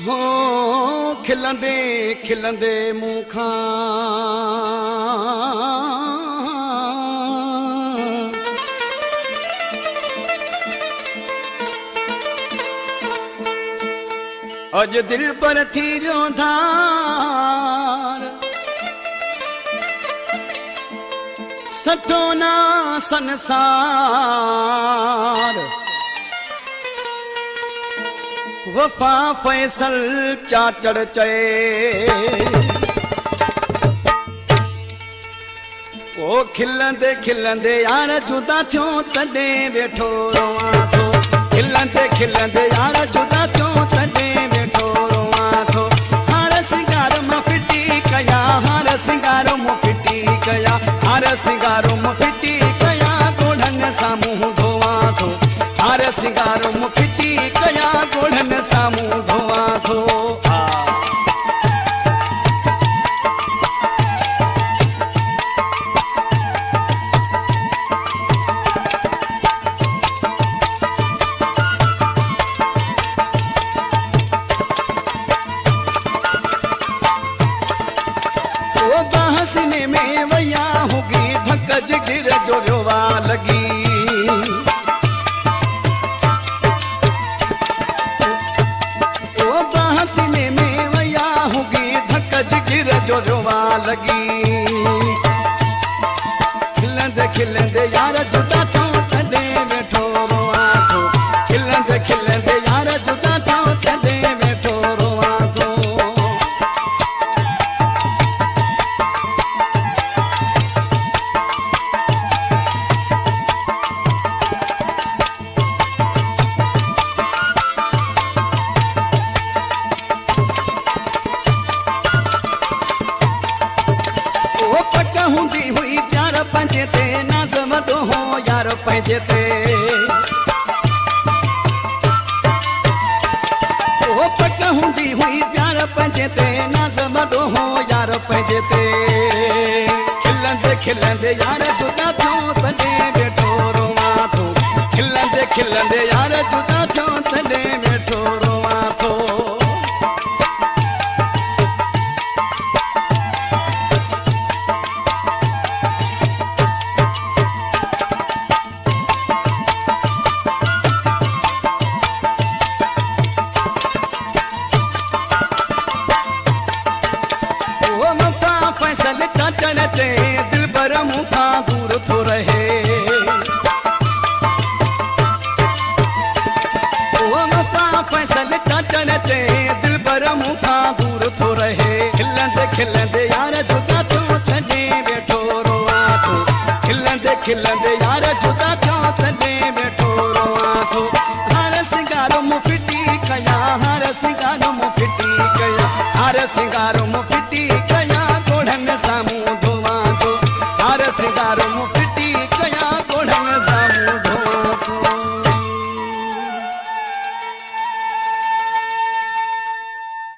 हो खिलंदे खिलंदे मुँह खां अज दिल पर थी जो धार सटोना संसार वफा फैसल चाचड़ चए ओ खिलंदे खिलंदे यार जुदा थियो तॾे वेठो रोवां थो खिलंदे खिलंदे यार जुदा थियो तॾे वेठो रोवां थो हार सिंगार मां फिटी कया हार सिंगार मां फिटी कया हार सिंगार मां फिटी कया गोढ़न सां मुंहुं धोवां थो हार सिंगार मां फिटी कया गोढ़न सां मुंहुं धोवां थो सीने में वैया होगी धक जिगर जो रोवा लगी ओ बाह सीने में वैया होगी धक जिगर जो रोवा लगी खिलंदे खिलंदे यार जुदा थो तॾे वेठो रोवां थो खिलंदे खिलंदे यार जुदा थो तॾे वेठो रोवां थो हुंदी हुई प्यार पंहिंजे ते नाज़ वॾो हो यार पंहिंजे ते ओ पक हुंदी हुई प्यार पंहिंजे ते नाज़ वॾो हो यार पंहिंजे ते खिलंदे खिलंदे यार जुदा थियो तॾे वेठो रोवां थो खिलंदे खिलंदे यार जुदा थियो तॾे वेठो रोवां थो फैसल चाचड़ चे दिल पर मुँह खां दूर थो रहे ओ वफा फैसल चाचड़ चे दिल पर मुँह खां दूर थो रहे खिलंदे खिलंदे यार जुदा थियो तॾे वेठो रोवां थो खिलंदे खिलंदे यार जुदा थियो तॾे वेठो रोवां थो हार सिंगार मुँह फिटी कया हार सिंगार मुँह फिटी कया हार सिंगार मुँह फिटी कया गोढ़न सां मुंहुं धोवां थो हार सिंगार